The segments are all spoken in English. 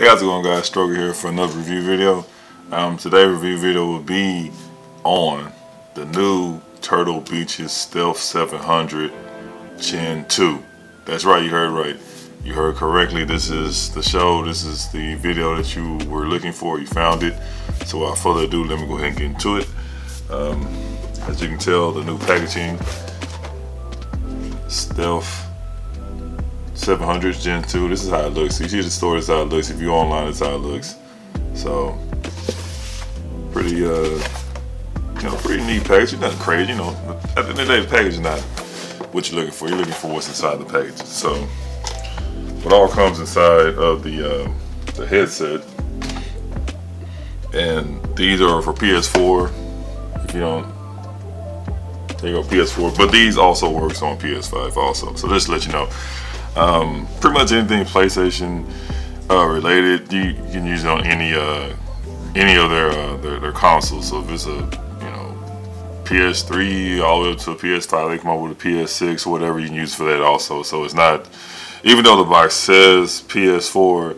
Hey, how's it going, guys? Stroker here for another review video. Today's review video will be on the new Turtle Beach's Stealth 700 Gen 2. That's right, you heard right. You heard correctly. This is the show. This is the video that you were looking for. You found it. So without further ado, let me go ahead and get into it. As you can tell, the new packaging, Stealth 700 Gen 2. This is how it looks. You see the store, this is how it looks. If you're online, this is how it looks. So pretty pretty neat package. Nothing crazy, At the end of the day, the package is not what you're looking for. You're looking for what's inside the package. So what all comes inside of the headset, and these are for PS4. If you don't, there you go, PS4. But these also works on PS5 also. So just to let you know. Pretty much anything PlayStation related, you can use it on any of their consoles. So if it's a PS3 all the way up to a PS5, they come out with a PS6 or whatever, you can use for that also. So it's not, even though the box says PS4,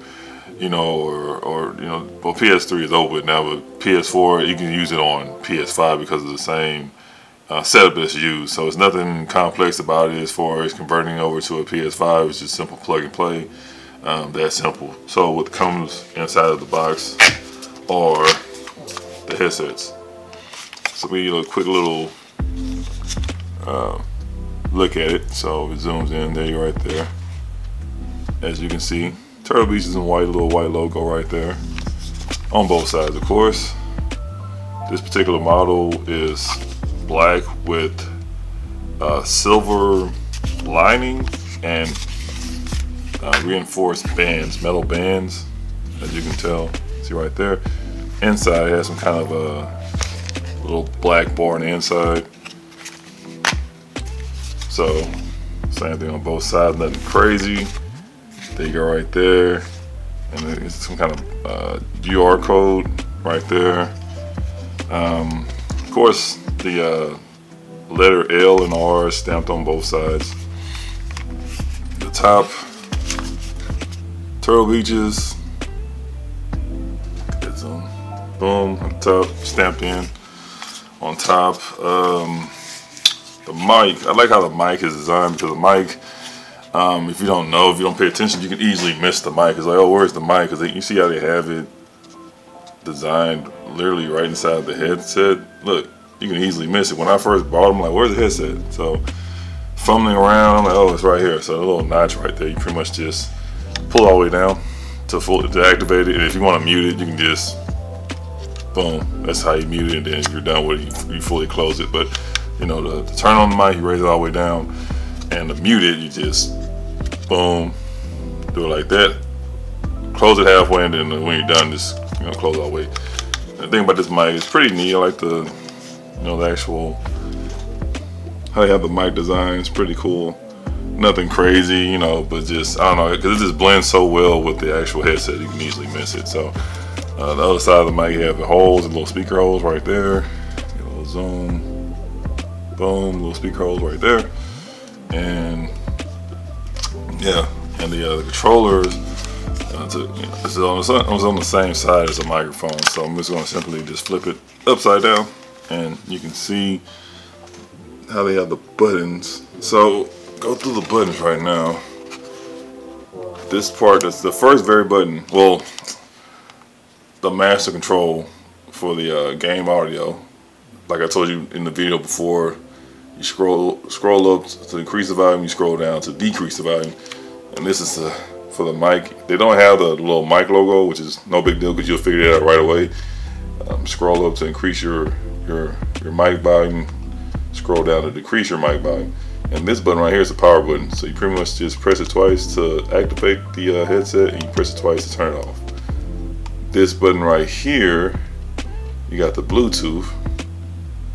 well, PS3 is over now, but PS4 you can use it on PS5 because of the same setup that's used. So it's nothing complex about it as far as converting over to a PS5. It's just simple plug and play. That simple. So what comes inside of the box are the headsets. So we do a quick little look at it. So it zooms in. There you right there. As you can see, Turtle Beach is in white, little white logo right there on both sides, of course. This particular model is black with silver lining and reinforced bands, metal bands, as you can tell. See right there. Inside it has some kind of a little black bar on the inside. So same thing on both sides, nothing crazy. There you go right there. And it's some kind of QR code right there. Of course, the letter L and R stamped on both sides. The top, Turtle Beaches, get some, boom, on the top, stamped in. On top, the mic, I like how the mic is designed, because the mic, if you don't pay attention, you can easily miss the mic. It's like, oh, where's the mic? Because you see how they have it designed literally right inside the headset. Look, you can easily miss it. When I first bought them, I'm like, where's the headset? So fumbling around, I'm like, oh, it's right here. So a little notch right there, you pretty much just pull all the way down to activate it. And if you want to mute it, you can just boom, that's how you mute it, and then you're done with it, you fully close it. But to turn on the mic, you raise it all the way down, and to mute it, you just boom, do it like that, close it halfway, and then when you're done, just close all the way. The thing about this mic is pretty neat. I like the the actual how they have the mic design. It's pretty cool. Nothing crazy, but just, I don't know, because it just blends so well with the actual headset, you can easily miss it. So the other side of the mic, you have the holes, the little speaker holes right there. Get a little zoom, boom, little speaker holes right there, and yeah, and the controllers. It's on the same side as the microphone, so I'm just going to simply just flip it upside down, and you can see how they have the buttons. So go through the buttons right now. This part is the first very button. Well, the master control for the game audio. Like I told you in the video before, you scroll up to increase the volume, you scroll down to decrease the volume, and this is for the mic. They don't have the little mic logo, which is no big deal because you'll figure it out right away. Scroll up to increase your mic volume, scroll down to decrease your mic volume, and this button right here is the power button. So you pretty much just press it twice to activate the headset, and you press it twice to turn it off. This button right here, you got the Bluetooth,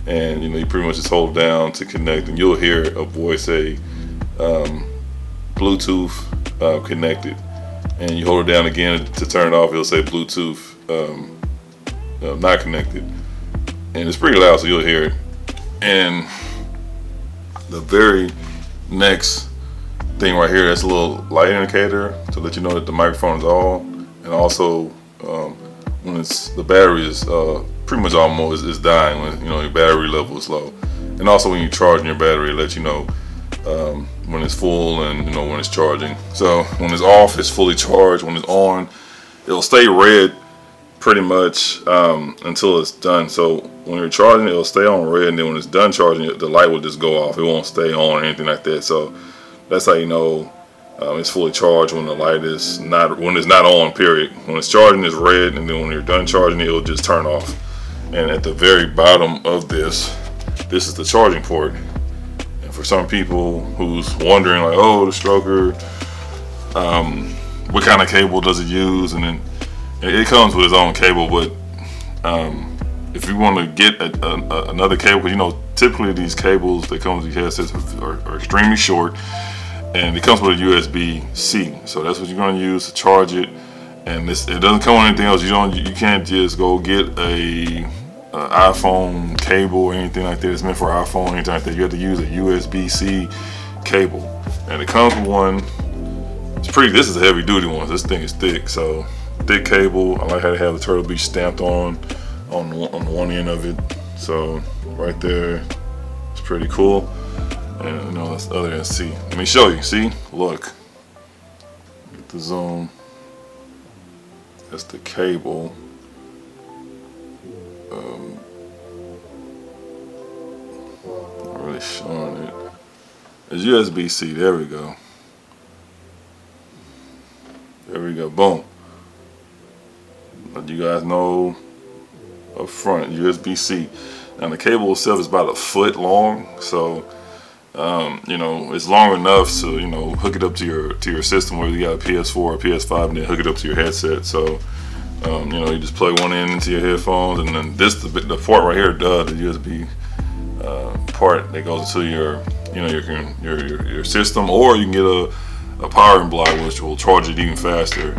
and you pretty much just hold down to connect, and you'll hear a voice say Bluetooth connected, and you hold it down again to turn it off, it'll say Bluetooth not connected, and it's pretty loud, so you'll hear it. And the very next thing right here, that's a little light indicator to let you know that the microphone is on. and also when the battery is pretty much almost is dying, when your battery level is low. And also when you're charging your battery, it lets you know when it's full and when it's charging. So when it's off, it's fully charged. When it's on, it'll stay red pretty much until it's done. So when you're charging, it'll stay on red, and then when it's done charging, the light will just go off. It won't stay on or anything like that. So that's how you know it's fully charged, when the light is not, when it's not on, period. When it's charging, it's red, and then when you're done charging, it'll just turn off. And at the very bottom of this is the charging port. And for some people who's wondering, like, oh, the stroker, what kind of cable does it use? And then it comes with its own cable, but if you want to get another cable, because typically these cables that come with these headsets are extremely short, and it comes with a USB-C, so that's what you're going to use to charge it. And it doesn't come with anything else. You can't just go get a iPhone cable or anything like that. It's meant for iPhone or anything like that. You have to use a USB-C cable, and it comes with one. This is a heavy duty one. This thing is thick, so thick cable. I like how they have the Turtle Beach stamped on one end of it. So right there, it's pretty cool. And that's the other end. See, let me show you. See, look, get the zoom. That's the cable. Not really showing it. It's USB-C. There we go. There we go. Boom. Let you guys know up front, USB-C. Now the cable itself is about a foot long, so it's long enough to hook it up to your system, whether you got a PS4 or PS5, and then hook it up to your headset. So you just plug one end into your headphones, and then the port right here, the USB part that goes into your system, or you can get a powering block which will charge it even faster,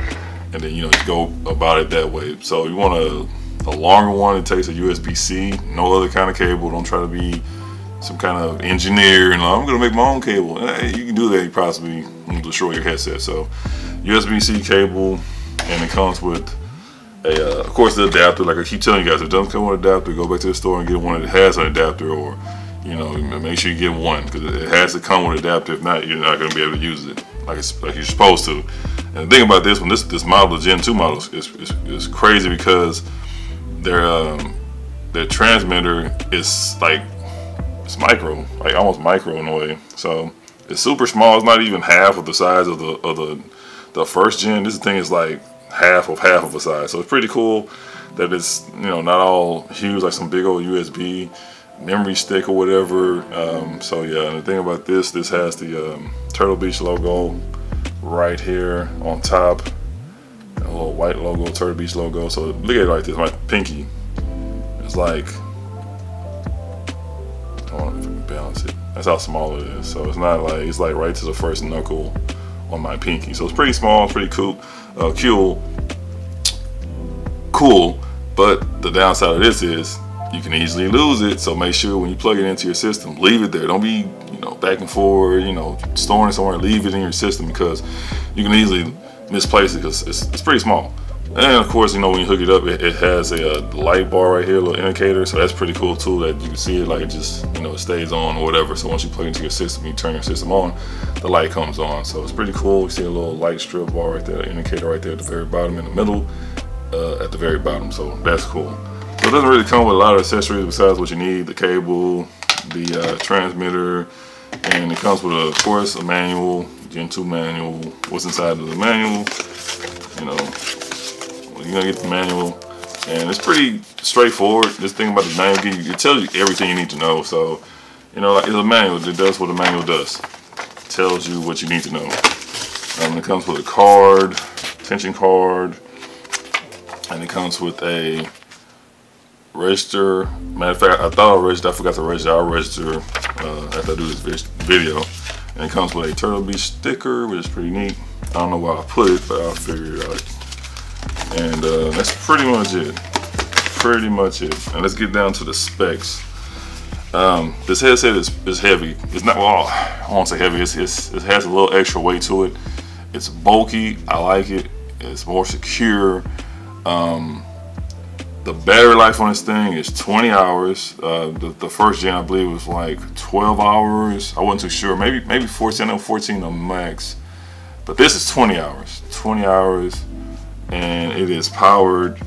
and then just go about it that way. So you want a longer one. It takes a USB-C, no other kind of cable. Don't try to be some kind of engineer and I'm gonna make my own cable. Hey, you can do that, you possibly destroy your headset. So USB-C cable, and it comes with of course the adapter. Like I keep telling you guys, if it doesn't come with an adapter, go back to the store and get one that has an adapter, or make sure you get one, because it has to come with an adapter. If not, you're not gonna be able to use it like you're supposed to. And the thing about this one, this model, the Gen 2 model, is crazy, because their transmitter is it's micro, like almost micro in a way. So it's super small. It's not even half of the size of the first gen. This thing is like half of the size. So it's pretty cool that it's not all huge like some big old USB memory stick or whatever. So yeah, and the thing about this has the Turtle Beach logo right here on top, a little white logo, Turtle Beach logo. So look at it like this. My pinky is like, I don't know if I can balance it. That's how small it is. So it's not like, it's like right to the first knuckle on my pinky. So it's pretty small, pretty cool, cool. But the downside of this is you can easily lose it. So make sure when you plug it into your system, leave it there. Don't be back and forward, storing it somewhere. Leave it in your system, because you can easily misplace it, because it's pretty small. And of course, when you hook it up, it has a light bar right here, a little indicator. So that's pretty cool too, that you can see it, like it just it stays on or whatever. So once you plug it into your system, you turn your system on, the light comes on. So it's pretty cool. You see a little light strip bar right there, indicator right there at the very bottom, in the middle, at the very bottom. So that's cool. So it doesn't really come with a lot of accessories besides what you need: the cable, the transmitter, and it comes with of course a manual, Gen 2 manual. What's inside of the manual? You're gonna get the manual, and it's pretty straightforward. This thing about the manual, it tells you everything you need to know. So, like it's a manual that does what a manual does. It tells you what you need to know. It comes with a card, tension card, and it comes with a register. Matter of fact, I thought I registered. I forgot to register. I'll register after I do this video. And it comes with a Turtle Beach sticker, which is pretty neat. I don't know where I put it, but I'll figure it out. And that's pretty much it. And let's get down to the specs. This headset is heavy. It's not, well, I won't say heavy. It has a little extra weight to it. It's bulky. I like it. It's more secure. The battery life on this thing is 20 hours. The first gen, I believe, was like 12 hours. I wasn't too sure. Maybe 14. I know 14 the max. But this is 20 hours. 20 hours, and it is powered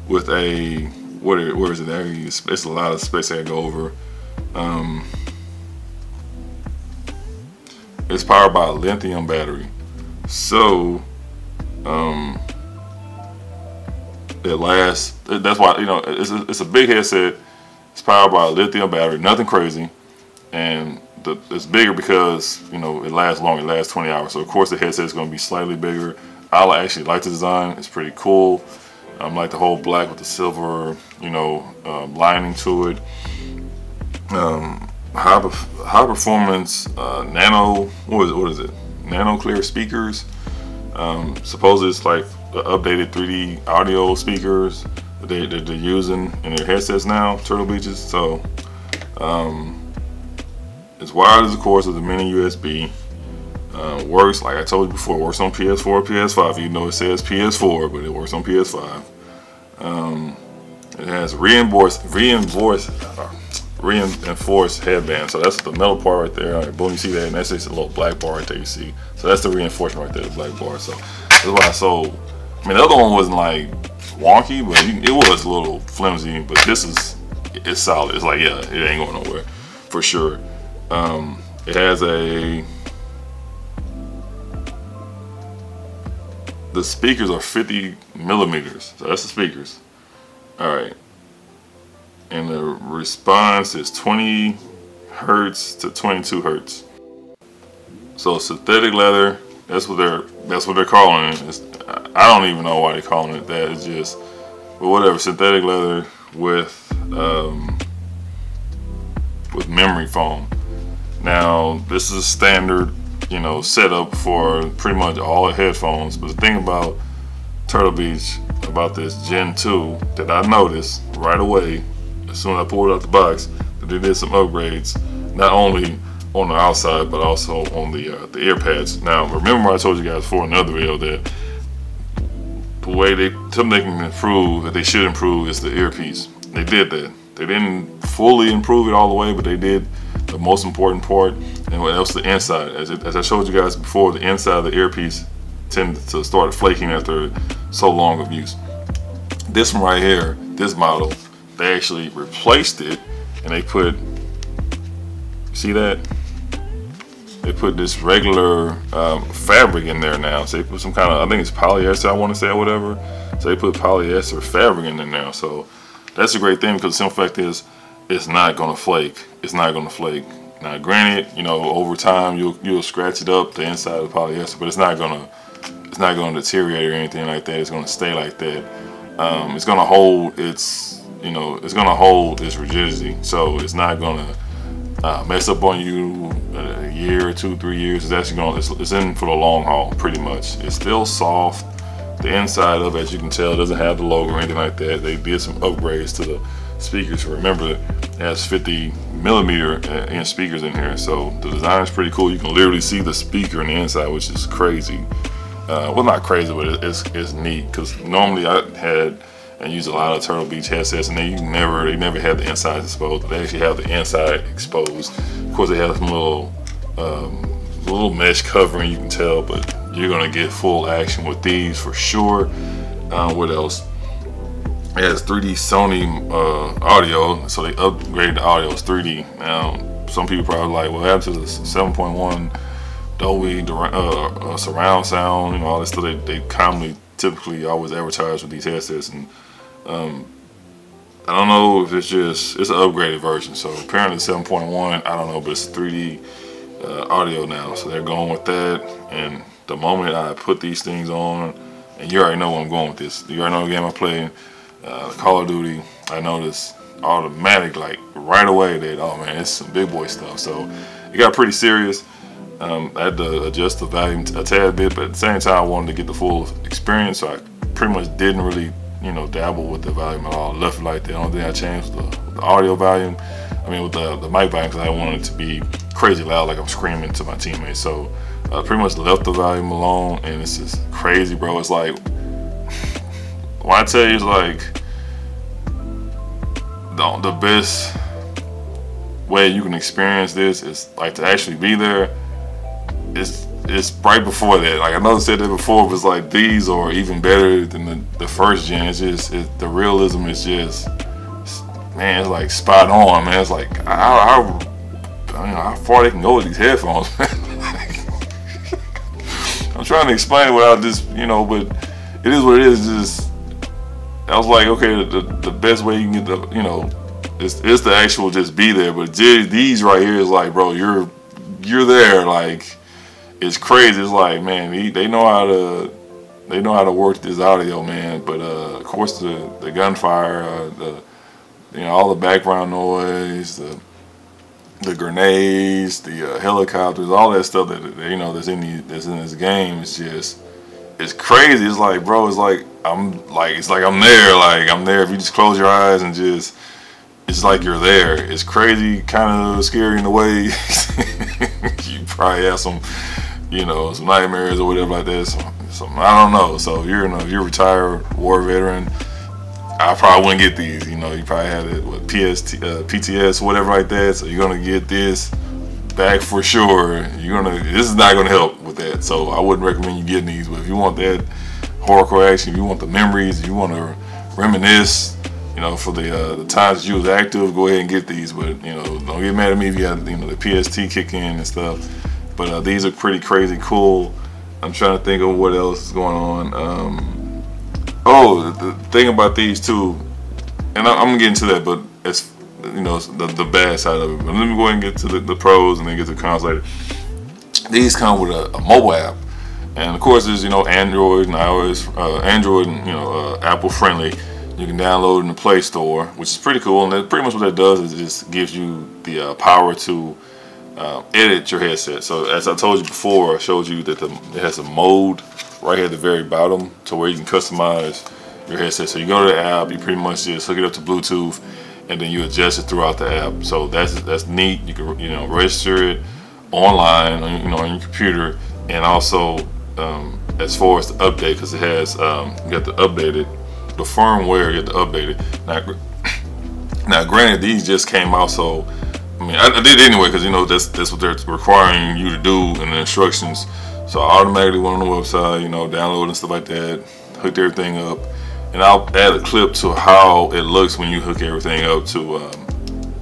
with a where is it? It's a lot of space I go over. It's powered by a lithium battery, so it lasts. That's why, you know, it's a big headset. It's powered by a lithium battery, nothing crazy, and it's bigger because, you know, it lasts long. It lasts 20 hours. So of course the headset is going to be slightly bigger. I actually like the design. It's pretty cool. Like the whole black with the silver, you know, lining to it. High performance nano. What is it? Nano clear speakers. Supposedly it's like the updated 3D audio speakers that they're using in their headsets now, Turtle Beaches. So it's wireless, of course, with a mini USB. Works, like I told you before, works on PS4, PS5. You know it says PS4, but it works on PS5. It has reinforced headband. So that's the metal part right there. All right, boom, you see that, and that's just a little black bar right there. You see, so that's the reinforcement right there, the black bar. So that's why I sold. I mean, the other one wasn't like wonky, but it was a little flimsy. But this it's solid. It's like, yeah, it ain't going nowhere for sure. It has the speakers are 50 millimeters, so that's the speakers. All right, and the response is 20 hertz to 22 hertz. So synthetic leather, that's what they're calling it. I don't even know why they're calling it that. It's just, but whatever, synthetic leather with memory foam. Now this is a standard, you know, setup for pretty much all the headphones. But the thing about Turtle Beach, about this Gen 2, that I noticed right away as soon as I pulled it out the box, that they did some upgrades, not only on the outside but also on the ear pads. Now remember, I told you guys before in another video that the way something they can improve, that they should improve, is the earpiece. They did that. They didn't fully improve it all the way, but they did the most important part. And what else? The inside. As I showed you guys before, the inside of the earpiece tended to start flaking after so long of use. This one right here, this model, they actually replaced it, and they put, see that? They put this regular fabric in there now. So they put some kind of, I think it's polyester, I want to say, or whatever. So they put polyester fabric in there now. So that's a great thing, because the simple fact is, it's not gonna flake. It's not gonna flake. Now, granted, you know, over time you'll scratch it up, the inside of the polyester, but it's not gonna deteriorate or anything like that. It's gonna stay like that. It's gonna hold its, you know, it's gonna hold its rigidity. So it's not gonna mess up on you a year, 2, 3 years. It's actually gonna, it's in for the long haul, pretty much. It's still soft. The inside of it, as you can tell, doesn't have the logo or anything like that. They did some upgrades to the speakers. Remember, it has 50 millimeter inch speakers in here, so the design is pretty cool. You can literally see the speaker in the inside, which is crazy. Well, not crazy, but it's neat, because normally I had and use a lot of Turtle Beach headsets, and they never had the inside exposed. They actually have the inside exposed. Of course, they have some little mesh covering, you can tell, but you're gonna get full action with these for sure. What else? It has 3D Sony audio, so they upgraded the audio. It's 3D. Now, some people probably like, what happened to the 7.1 Dolby surround sound, you know, all this stuff they typically always advertise with these headsets, and I don't know if it's an upgraded version. So apparently 7.1, I don't know, but it's 3D audio now, so they're going with that. And the moment I put these things on, and you already know where I'm going with this, you already know the game I play, Call of Duty, I noticed automatic, like right away, that, oh man, it's some big boy stuff. So it got pretty serious. I had to adjust the volume a tad bit, but at the same time I wanted to get the full experience, so I pretty much didn't really, you know, dabble with the volume at all. Left it like that. The only thing I changed was the audio volume. I mean, with the mic volume, because I wanted it to be crazy loud, like I'm screaming to my teammates. So I pretty much left the volume alone, and it's just crazy, bro. It's like when I tell you, like, the best way you can experience this is like to actually be there. It's right before that. Like I know I said that before, but it's like these are even better than the first gen. It's just the realism is just, man, it's like spot on, man. It's like how far they can go with these headphones, man. I'm trying to explain without just, you know, but it is what it is. Just I was like, okay, the best way you can get the, you know, it's the actual just be there. But these right here is like, bro, you're there. Like it's crazy. It's like, man, they know how to work this audio, man. But of course the gunfire, you know, all the background noise, the grenades, the helicopters, all that stuff that you know that's in this game. It's crazy. It's like, bro, it's like I'm there. Like I'm there. If you just close your eyes and just, it's like you're there. It's crazy, kind of scary in the way. You probably have some, you know, some nightmares or whatever like that. Some I don't know. So you're a retired war veteran. I probably wouldn't get these. You know, you probably had it with PTS, whatever like that. So you're gonna get this back for sure. This is not gonna help with that. So I wouldn't recommend you getting these. But if you want that hardcore action, if you want the memories, if you want to reminisce, you know, for the times that you was active, go ahead and get these. But you know, don't get mad at me if you had, you know, the PST kick in and stuff. But these are pretty crazy cool. I'm trying to think of what else is going on. Oh, the thing about these too, and I'm gonna get into that, but it's, you know, the bad side of it. But let me go ahead and get to the pros and then get to the cons later. These come with a mobile app, and of course there's, you know, Android and iOS, Android and, you know, Apple friendly. You can download in the Play Store, which is pretty cool. And that, pretty much what that does is it just gives you the power to edit your headset. So as I told you before, I showed you that it has a mode right here at the very bottom to where you can customize your headset. So you go to the app, you pretty much just hook it up to Bluetooth, and then you adjust it throughout the app. So that's neat. You can, you know, register it online, you know, on your computer, and also as far as the update, because it has you got to update it, the firmware, you have to update it. Now granted, these just came out, so I mean I did it anyway, because you know that's what they're requiring you to do in the instructions. So I automatically went on the website, you know, download and stuff like that, hooked everything up, and I'll add a clip to how it looks when you hook everything up to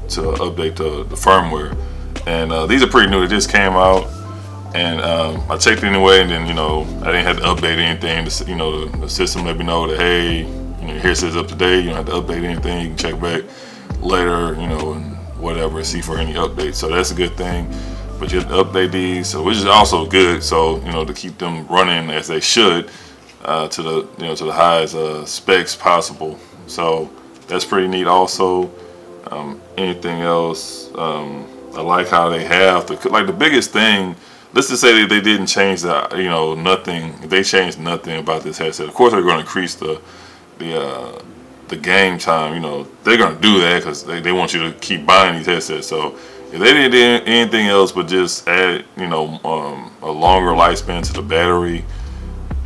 update the firmware. And these are pretty new. They just came out, and I checked it anyway, and then, you know, I didn't have to update anything. You know, the system let me know that, hey, you know, your headset's up to date. You don't have to update anything. You can check back later, you know, and whatever, see for any updates. So that's a good thing. But you have to update these, so which is also good. So, you know, to keep them running as they should, to the, you know, to the highest specs possible. So that's pretty neat. Also, anything else? I like how they have the biggest thing. Let's just say that they didn't change the, you know, nothing. They changed nothing about this headset. Of course, they're going to increase the game time. You know, they're going to do that because they want you to keep buying these headsets. So if they didn't do anything else but just add, you know, a longer lifespan to the battery,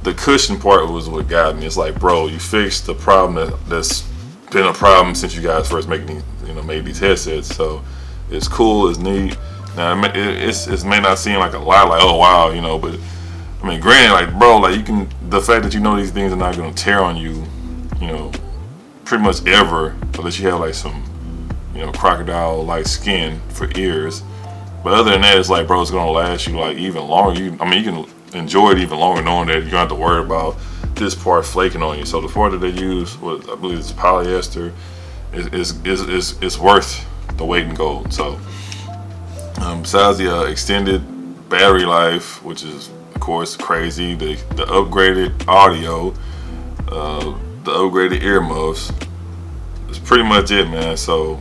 the cushion part was what got me. It's like, bro, you fixed the problem that's been a problem since you guys first made these headsets. So it's cool, it's neat. Now it may not seem like a lot, like, oh wow, you know, but I mean, granted, like, bro, like, the fact that you know these things are not gonna tear on you, you know, pretty much ever, unless you have like some, you know, crocodile-like skin for ears. But other than that, it's like, bro, it's gonna last you like even longer. I mean, you can enjoy it even longer knowing that you don't have to worry about this part flaking on you. So the part that they use, what I believe is polyester, is worth the weight in gold. So besides the extended battery life, which is of course crazy, the upgraded audio, the upgraded earmuffs, is pretty much it, man. So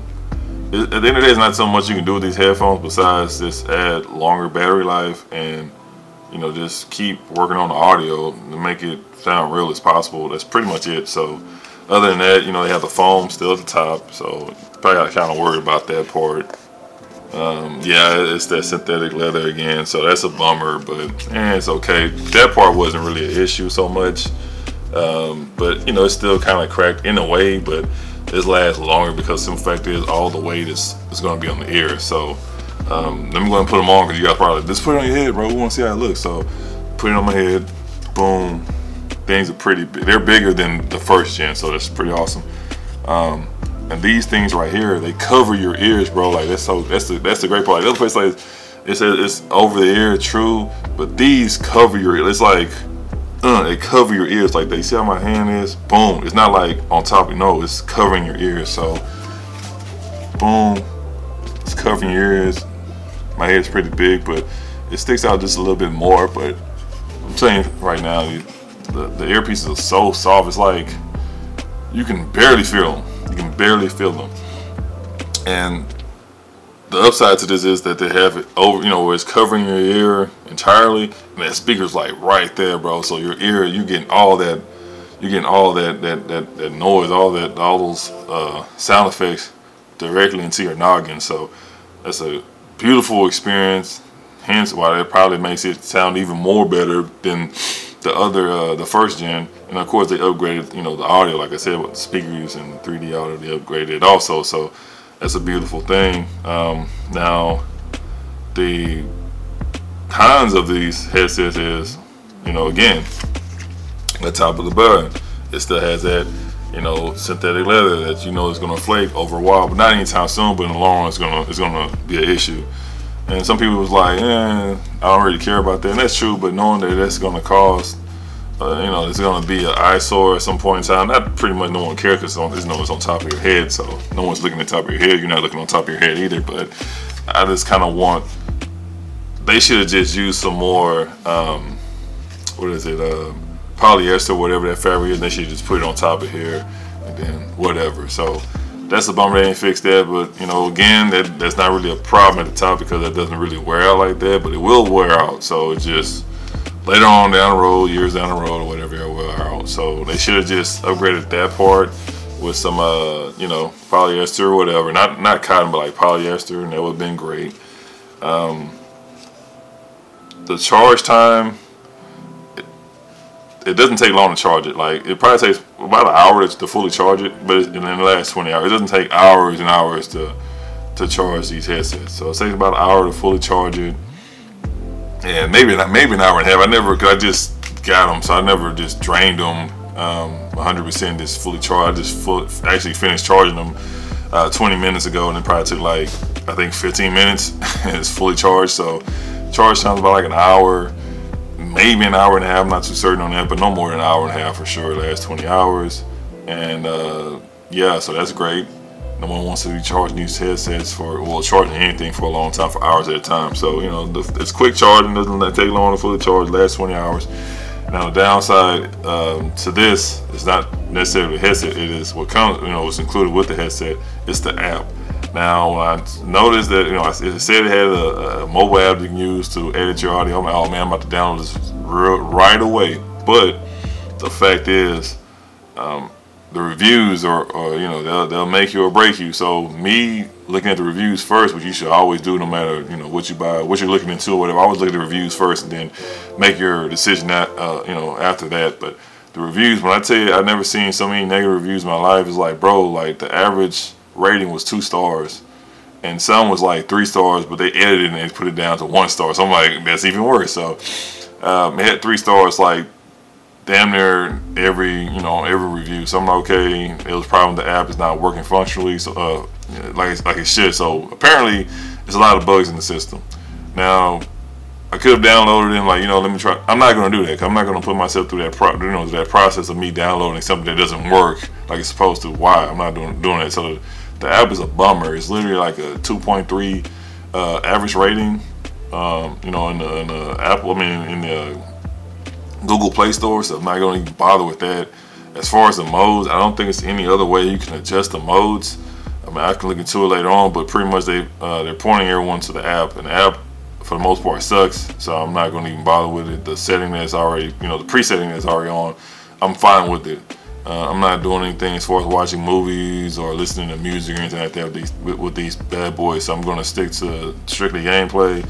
at the end of the day, it's not so much you can do with these headphones besides just add longer battery life and, you know, just keep working on the audio to make it sound real as possible. That's pretty much it. So other than that, you know, they have the foam still at the top, so probably got to kind of worry about that part. Yeah, it's that synthetic leather again, so that's a bummer, but it's okay. That part wasn't really an issue so much. but you know, it's still kind of cracked in a way, but this lasts longer because the simple fact is all the weight is going to be on the ear. So let me go ahead and put them on, because you guys probably like, just put it on your head, bro. We want to see how it looks. So put it on my head. Boom. Things are pretty big. They're bigger than the first gen, so that's pretty awesome. And these things right here, they cover your ears, bro. Like that's the great part. Like, the other place, like it says it's over the ear, true, but these cover your ear. It's like they cover your ears like that. You see how my hand is? Boom. It's not like on top. No, it's covering your ears. So boom, it's covering your ears. My head's pretty big, but it sticks out just a little bit more. But I'm telling you right now, the earpieces are so soft. It's like you can barely feel them. You can barely feel them. And the upside to this is that they have it over, you know, where it's covering your ear entirely, and that speaker's like right there, bro. So your ear, you're getting all that noise, all those sound effects directly into your noggin. So that's a beautiful experience. Hence why it probably makes it sound even more better than the other, the first gen. And of course they upgraded, you know, the audio, like I said, with the speakers and 3D audio, they upgraded it also. So that's a beautiful thing. Now the cons of these headsets is, you know, again, the top of the button, it still has that, you know, synthetic leather that you know is gonna flake over a while, but not anytime soon. But in the long run, it's gonna be an issue. And some people was like, I don't really care about that. And that's true, but knowing that that's gonna cause, you know, it's gonna be an eyesore at some point in time. Not pretty much no one cares, because it's on top of your head, so no one's looking at the top of your head. You're not looking on top of your head either. But I just kind of want, they should have just used some more, what is it, polyester, whatever that fabric is. They should just put it on top of here, and then whatever. So that's a bummer they ain't fixed that. But you know, again, that's not really a problem at the top, because it doesn't really wear out like that. But it will wear out. So it just later on down the road, years down the road or whatever, it will wear out. So they should have just upgraded that part with some you know, polyester or whatever. Not cotton, but like polyester, and that would have been great. The charge time, it doesn't take long to charge it. Like, it probably takes about an hour to fully charge it, but in the last 20 hours. It doesn't take hours and hours to charge these headsets. So it takes about an hour to fully charge it, and maybe an hour and a half. I just got them, so I never just drained them 100% just fully charged. I just actually finished charging them 20 minutes ago, and it probably took like, I think 15 minutes and it's fully charged. So charge time's about like an hour, maybe an hour and a half. I'm not too certain on that, but no more than an hour and a half for sure. Last 20 hours. And yeah, so that's great. No one wants to be charging these headsets charging anything for a long time, for hours at a time. So, you know, it's quick charging, doesn't take long to fully charge, last 20 hours. Now the downside to this is not necessarily the headset. It is what comes, you know, what's included with the headset. It's the app. Now, when I noticed that, you know, it said it had a mobile app you can use to edit your audio, I'm like, oh man, I'm about to download this right away. But the fact is, the reviews are you know, they'll make you or break you. So me looking at the reviews first, which you should always do no matter, you know, what you buy, what you're looking into or whatever. I always look at the reviews first and then make your decision you know, after that. But the reviews, when I tell you I've never seen so many negative reviews in my life, it's like, bro, like the average rating was 2 stars and some was like 3 stars, but they edited it and they put it down to 1 star. So I'm like, that's even worse. So it had 3 stars like damn near every review. So I'm like, okay, it was probably the app is not working functionally, so like it should. So apparently there's a lot of bugs in the system. Now I could have downloaded it and, like, you know, let me try. I'm not going to do that, because I'm not going to put myself through that that process of me downloading something that doesn't work like it's supposed to. Why? I'm not doing that. So the app is a bummer. It's literally like a 2.3 average rating. You know, in the Apple, in the Google Play Store. So I'm not going to even bother with that. As far as the modes, I don't think it's any other way you can adjust the modes. I mean, I can look into it later on, but pretty much they're pointing everyone to the app, and the app for the most part sucks. So I'm not going to even bother with it. The setting that's already, you know, the presetting that's already on, I'm fine with it. I'm not doing anything as far as watching movies or listening to music or anything like that with these bad boys. So I'm going to stick to strictly gameplay,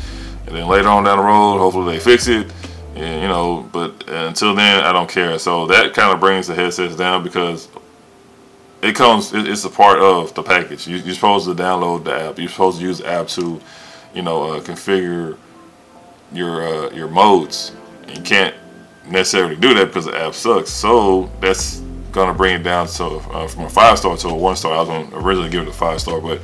and then later on down the road, hopefully they fix it, And, you know, but until then, I don't care. So that kind of brings the headsets down because it's a part of the package. You're supposed to download the app. You're supposed to use the app to, you know, configure your modes. You can't necessarily do that because the app sucks. So that's gonna bring it down to from a 5-star to a 1-star. I was gonna originally give it a 5-star, but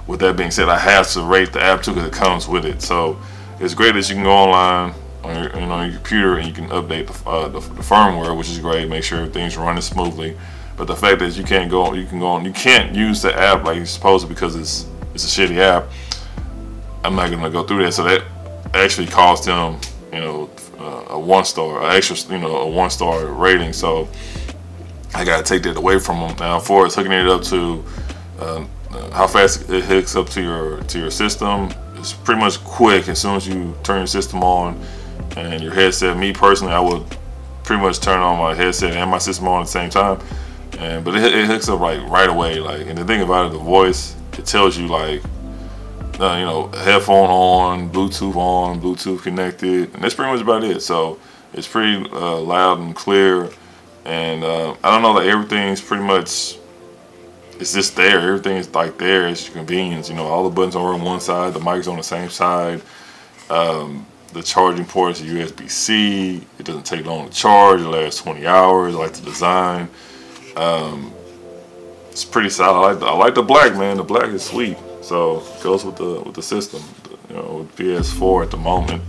with that being said, I have to rate the app too because it comes with it. So it's great that you can go online on your, you know, on your computer and you can update the firmware, which is great. Make sure everything's running smoothly. But the fact that you can't use the app like you're supposed to because it's a shitty app. I'm not gonna go through that. So that actually cost them, you know, a 1-star, extra, you know, a 1-star rating. So I gotta take that away from them. Now, for us hooking it up to how fast it hooks up to your system, it's pretty much quick. As soon as you turn your system on and your headset, me personally, I would pretty much turn on my headset and my system on at the same time. But it hooks up like right away. Like, and the thing about it, the voice, it tells you like, you know, headphone on, Bluetooth connected, and that's pretty much about it. So it's pretty loud and clear, and I don't know, like everything's pretty much, it's just there. Everything is like there. It's your convenience. You know, all the buttons are on one side, the mic's on the same side. The charging port is USB-C. It doesn't take long to charge. It lasts 20 hours. I like the design. It's pretty solid. I like the black, man. The black is sweet. So it goes with the system, you know, with PS4 at the moment.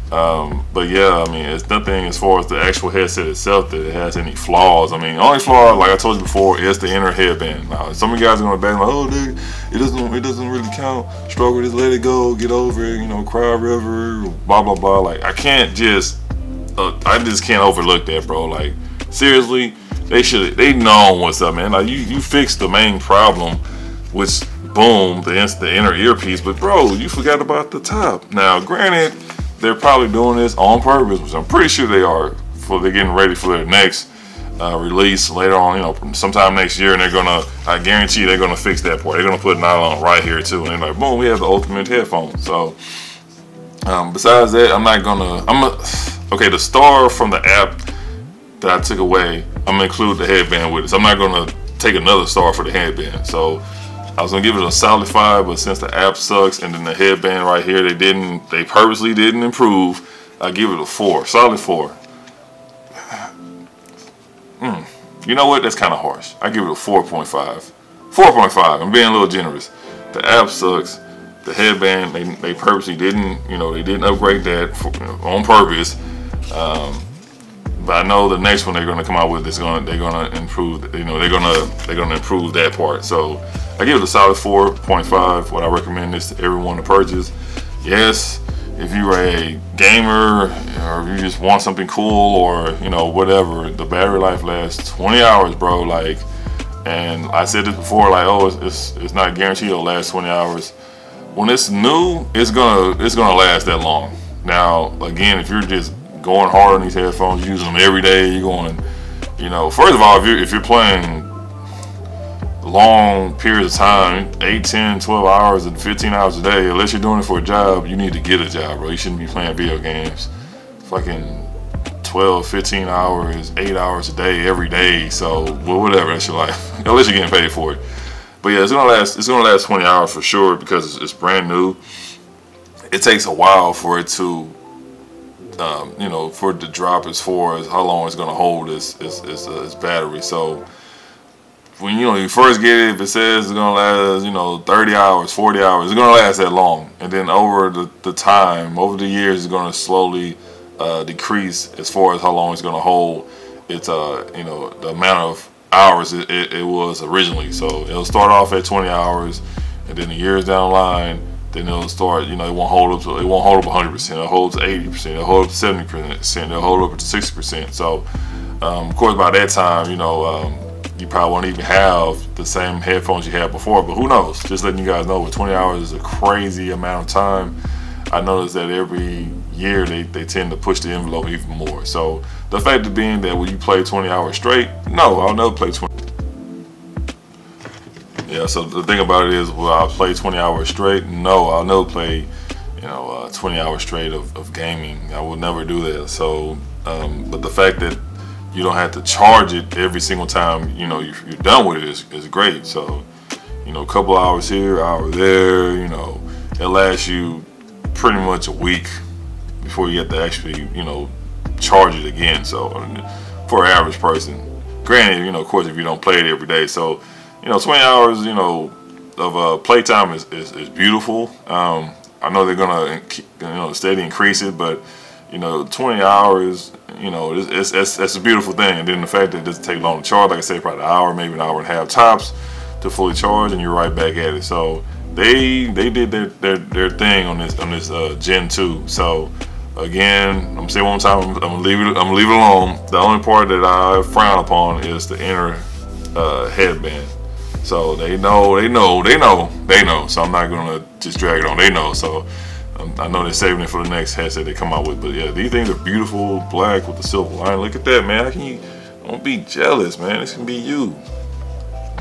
But yeah, I mean, it's nothing as far as the actual headset itself that it has any flaws. I mean, the only flaw, like I told you before, is the inner headband. Now, some of you guys are gonna bang like, oh, dude, it doesn't really count. Struggle, just let it go, get over it, you know, cry a river, blah blah blah. Like, I just can't overlook that, bro. Like, seriously, they know what's up, man. Like, you fixed the main problem, which, boom, the inner earpiece, but bro, you forgot about the top. Now, granted, they're probably doing this on purpose, which I'm pretty sure they are. They're getting ready for their next release later on, you know, sometime next year, and I guarantee you, they're gonna fix that part. They're gonna put nylon right here too, and they're like, boom, we have the ultimate headphone. So, besides that, okay, the star from the app that I took away, I'm gonna include the headband with it. So I'm not gonna take another star for the headband. So I was gonna give it a solid 5, but since the app sucks and then the headband right here, they purposely didn't improve, I give it a 4, solid 4. You know what? That's kind of harsh. I give it a 4.5. 4.5. I'm being a little generous. The app sucks. The headband, they purposely didn't, you know, they didn't upgrade that on purpose. But I know the next one they're gonna come out with they're gonna improve. You know, they're gonna improve that part. So I give it a solid 4.5. Would I recommend this to everyone to purchase? Yes. If you're a gamer or if you just want something cool or, you know, whatever, the battery life lasts 20 hours, bro. Like, and I said this before, like, oh, it's not guaranteed it'll last 20 hours. When it's new, it's gonna last that long. Now, again, if you're just going hard on these headphones, using them every day, you're going, you know, first of all, if you're playing long periods of time, 8, 10, 12 hours and 15 hours a day, unless you're doing it for a job, you need to get a job, bro. You shouldn't be playing video games fucking 12, 15 hours, 8 hours a day every day. So, well, whatever, that's your life. Unless you're getting paid for it. But yeah, it's gonna last 20 hours for sure because it's brand new. It takes a while for it to you know, for it to drop as far as how long it's gonna hold its battery. So when you first get it, if it says it's gonna last, you know, 30 hours, 40 hours, it's gonna last that long. And then over the time, over the years, it's gonna slowly decrease as far as how long it's gonna hold its you know, the amount of hours it was originally. So it'll start off at 20 hours, and then the years down the line, then it'll start, you know, it won't hold up 100%. It'll hold to 80%. It'll hold up to 70%. It'll hold up to 60%. So, of course, by that time, you know, you probably won't even have the same headphones you had before. But who knows? Just letting you guys know, 20 hours is a crazy amount of time. I noticed that every year they tend to push the envelope even more. So the fact of being that when you play 20 hours straight, no, I'll never play 20. Yeah, so the thing about it is, will I play 20 hours straight? No, I'll never play, you know, 20 hours straight of gaming. I would never do that. So, but the fact that you don't have to charge it every single time, you know, you're done with it is great. So, you know, a couple hours here, hour there, you know, it lasts you pretty much a week before you get to actually, you know, charge it again. So, for an average person, granted, you know, of course, if you don't play it every day. So, you know, 20 hours, you know, of playtime is beautiful. I know they're gonna, you know, steady increase it, but you know, 20 hours, you know, it's a beautiful thing. And then the fact that it doesn't take long to charge, like I said, probably an hour, maybe an hour and a half tops to fully charge, and you're right back at it. So they did their thing on this Gen 2. So again, I'm gonna say one more time, I'm gonna leave it alone. The only part that I frown upon is the inner headband. So they know. So I'm not gonna just drag it on. They know. So I know they're saving it for the next headset they come out with. But yeah, these things are beautiful, black with the silver line. Look at that, man. How can you? Don't be jealous, man. This can be you.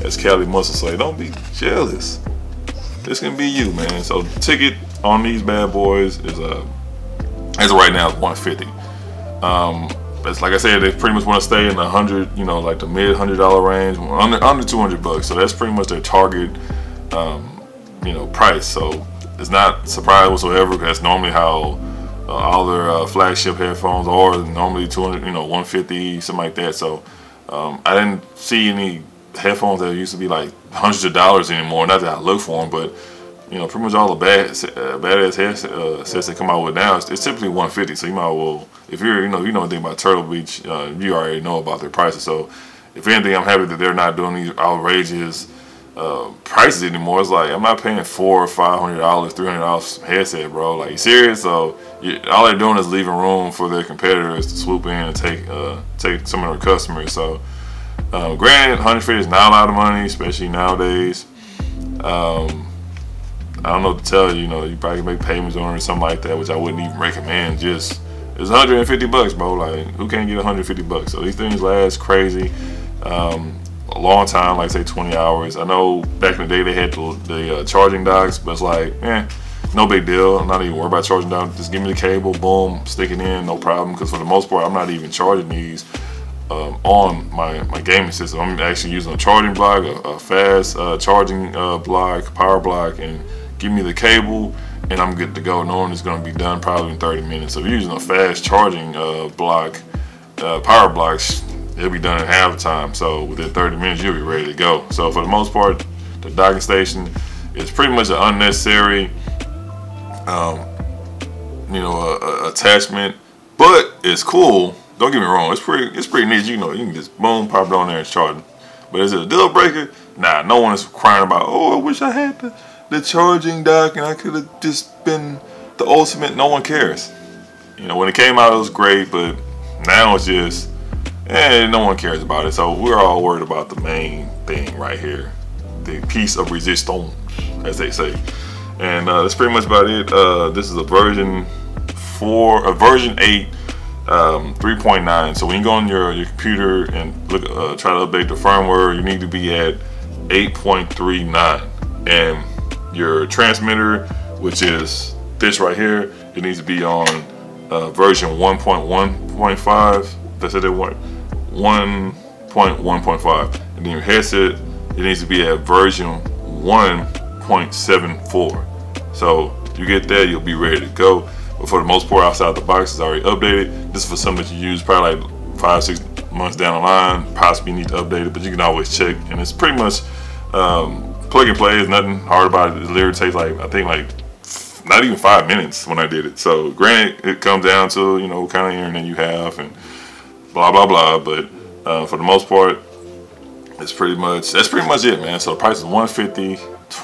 As Cali Muscle say, don't be jealous. This can be you, man. So the ticket on these bad boys is as of right now, it's $150. It's like I said, they pretty much want to stay in the 100, you know, like the mid $100 range, under $200. So that's pretty much their target, you know, price. So it's not surprising whatsoever, because that's normally how all their flagship headphones are. Normally 200, you know, 150, something like that. So I didn't see any headphones that used to be like hundreds of dollars anymore. Not that I look for them, but you know, pretty much all the badass headsets that come out with now, it's typically 150. So you might well, if you're, you know anything about Turtle Beach, you already know about their prices. So if anything, I'm happy that they're not doing these outrageous prices anymore. It's like, I'm not paying $400 or $500, $300 headset, bro. Like, you serious? So all they're doing is leaving room for their competitors to swoop in and take some of their customers. So granted, $150 is not a lot of money, especially nowadays. I don't know what to tell you. You know, you probably make payments on it or something like that, which I wouldn't even recommend. Just, it's $150, bro. Like, who can't get $150? So these things last crazy, a long time, like say 20 hours. I know back in the day they had the charging docks, but it's like, no big deal. I'm not even worried about charging down. Just give me the cable, boom, stick it in, no problem. Because for the most part, I'm not even charging these on my gaming system. I'm actually using a charging block, a fast charging block, power block, and give me the cable, and I'm good to go, knowing it's going to be done probably in 30 minutes. So if you're using a fast charging block, power blocks, it'll be done in half the time. So within 30 minutes, you'll be ready to go. So for the most part, the docking station is pretty much an unnecessary, you know, attachment, but it's cool. Don't get me wrong, it's pretty neat. You know, you can just boom, pop it on there and charge it. But is it a deal breaker? Nah, no one is crying about, oh, I wish I had the charging dock and I could have just been the ultimate. No one cares. You know, when it came out, it was great, but now it's just, no one cares about it. So we're all worried about the main thing right here, the piece of resistance, as they say. And that's pretty much about it. This is a version 8. 3.9. So when you go on your computer and look, try to update the firmware, you need to be at 8.39, and your transmitter, which is this right here, it needs to be on version 1.1.5. That's it. 1.1.5, and then your headset, it needs to be at version 1.74. So you get that, you'll be ready to go. But for the most part, outside the box, it's already updated. This is for something that you use probably like 5-6 months down the line. Possibly need to update it, but you can always check. And it's pretty much plug and play. There's nothing hard about it. It literally takes like, I think like not even 5 minutes when I did it. So granted, it comes down to, you know, what kind of internet you have and blah blah blah. But for the most part, that's pretty much it, man. So the price is $150,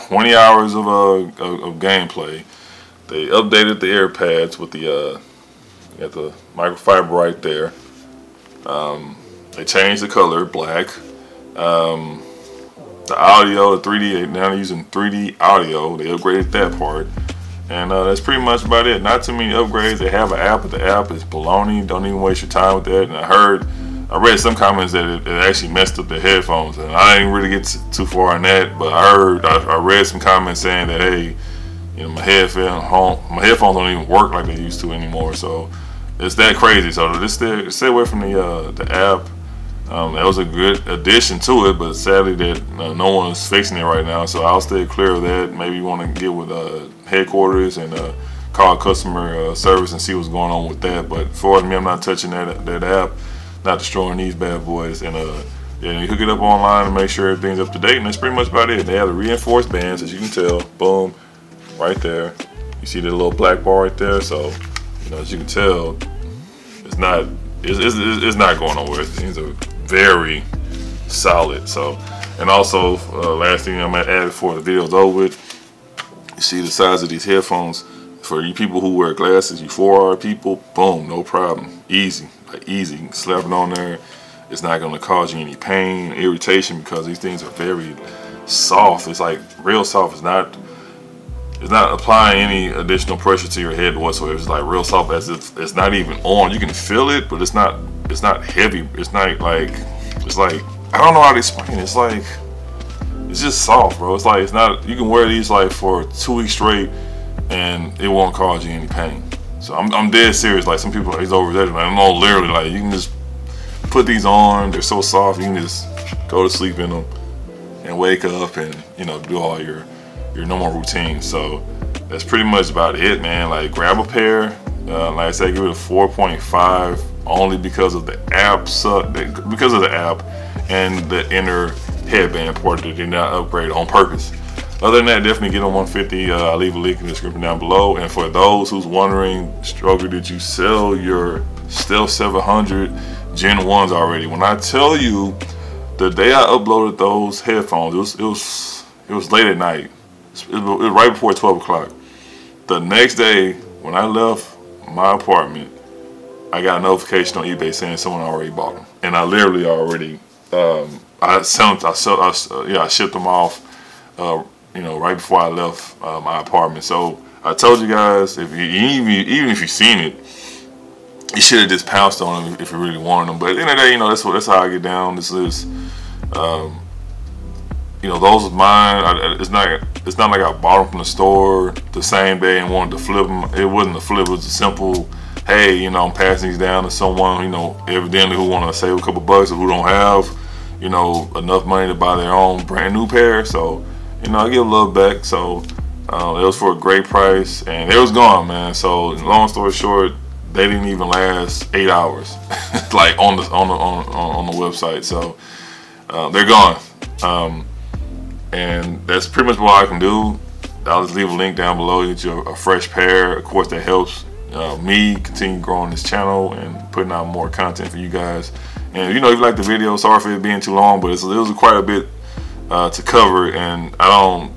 20 hours of gameplay. They updated the air pads with the you got the microfiber right there. They changed the color black. The audio, the 3D, now they're using 3D audio. They upgraded that part, and that's pretty much about it. Not too many upgrades. They have an app, but the app is baloney. Don't even waste your time with that. And I read some comments that it actually messed up the headphones, and I didn't really get too far on that. But I read some comments saying that, hey, You know, my headphones don't even work like they used to anymore. So it's that crazy. So just stay away from the app. That was a good addition to it, but sadly that no one is fixing it right now. So I'll stay clear of that. Maybe you want to get with headquarters and call customer service and see what's going on with that. But as far as me, I'm not touching that app, not destroying these bad boys. And yeah, you hook it up online and make sure everything's up to date. And that's pretty much about it. They have the reinforced bands, as you can tell. Boom, right there. You see the little black bar right there. So you know, as you can tell, it's not going nowhere. These are very solid. So, and also last thing I'm gonna add before the video's over with, you see the size of these headphones. For you people who wear glasses, you 4R people, boom, no problem, easy, like easy. You can slap it on there. It's not gonna cause you any pain, irritation, because these things are very soft. It's like real soft. It's not applying any additional pressure to your head whatsoever. It's like real soft, as if it's not even on. You can feel it, but it's not heavy. It's not like, it's like, I don't know how to explain it. It's like, it's just soft, bro. It's like, it's not, you can wear these like for 2 weeks straight and it won't cause you any pain. So I'm dead serious. Like some people, he's over there, man. No, literally, like you can just put these on. They're so soft. You can just go to sleep in them and wake up and, you know, do all your normal routine. So that's pretty much about it, man. Like grab a pair. Like I said, give it a 4.5 only because of the app, because of the app and the inner headband part that did not upgrade on purpose. Other than that, definitely get on 150. I'll leave a link in the description down below. And for those who's wondering, Stroker, did you sell your Stealth 700 Gen 1s already? When I tell you, the day I uploaded those headphones, it was late at night. It was right before 12 o'clock. The next day, when I left my apartment, I got a notification on eBay saying someone already bought them, and I literally already I shipped them off. You know, right before I left my apartment. So I told you guys, even if you've seen it, you should have just pounced on them if you really wanted them. But at the end of the day, you know, that's how I get down. This is, you know, those are mine. It's not like I bought them from the store the same day and wanted to flip them. It wasn't a flip. It was a simple, hey, you know, I'm passing these down to someone, you know, evidently who want to save a couple bucks or who don't have, you know, enough money to buy their own brand new pair. So, you know, I give love back. So it was for a great price, and it was gone, man. So long story short, they didn't even last 8 hours, like on the website. So they're gone, and that's pretty much what I can do. I'll just leave a link down below. Get you a fresh pair. Of course, that helps me continue growing this channel and putting out more content for you guys. And you know, if you like the video, sorry for it being too long, but it was quite a bit to cover, and I don't,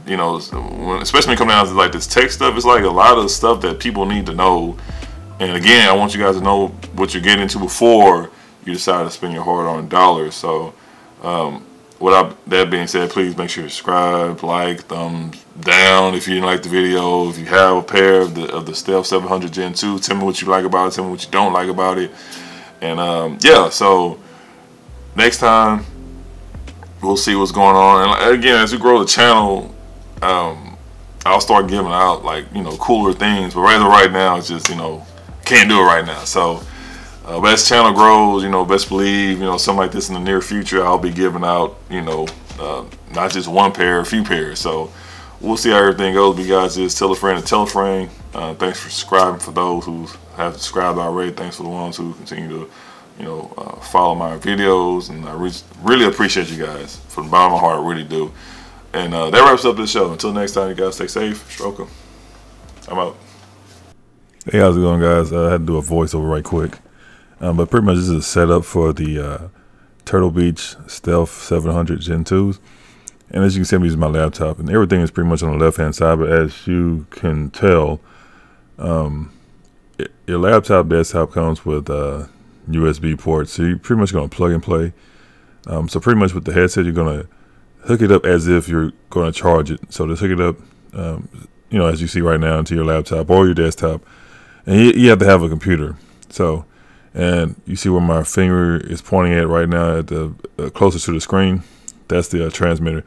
you know, especially when it comes down to like this tech stuff, it's like a lot of stuff that people need to know. And again, I want you guys to know what you're getting into before you decide to spend your hard-earned dollars. So that being said, please make sure you subscribe, like, thumbs down if you didn't like the video. If you have a pair of the Stealth 700 Gen 2, tell me what you like about it, tell me what you don't like about it. And yeah, so next time we'll see what's going on. And again, as we grow the channel, I'll start giving out, like, you know, cooler things. But right now, it's just, you know, can't do it right now. So but as the channel grows, you know, best believe, you know, something like this in the near future, I'll be giving out, you know, not just one pair, a few pairs. So we'll see how everything goes. But you guys just tell a friend and tell a friend. Thanks for subscribing for those who have subscribed already. Thanks for the ones who continue to, you know, follow my videos, and I really appreciate you guys from the bottom of my heart. I really do. And that wraps up this show. Until next time, you guys stay safe. Stroker, I'm out. Hey, how's it going, guys? I had to do a voiceover right quick, but pretty much this is a setup for the Turtle Beach Stealth 700 Gen 2s. And as you can see, I'm using my laptop, and everything is pretty much on the left-hand side. But as you can tell, your laptop desktop comes with USB ports, so you're pretty much going to plug and play. So pretty much with the headset, you're going to hook it up as if you're going to charge it. So just hook it up, you know, as you see right now, into your laptop or your desktop. And you have to have a computer. So, and you see where my finger is pointing at right now, at the closest to the screen. That's the transmitter.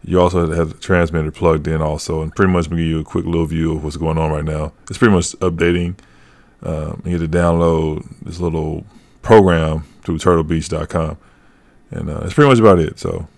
You also have the transmitter plugged in also, and pretty much give you a quick little view of what's going on right now. It's pretty much updating. You get to download this little program through turtlebeach.com, and that's pretty much about it. So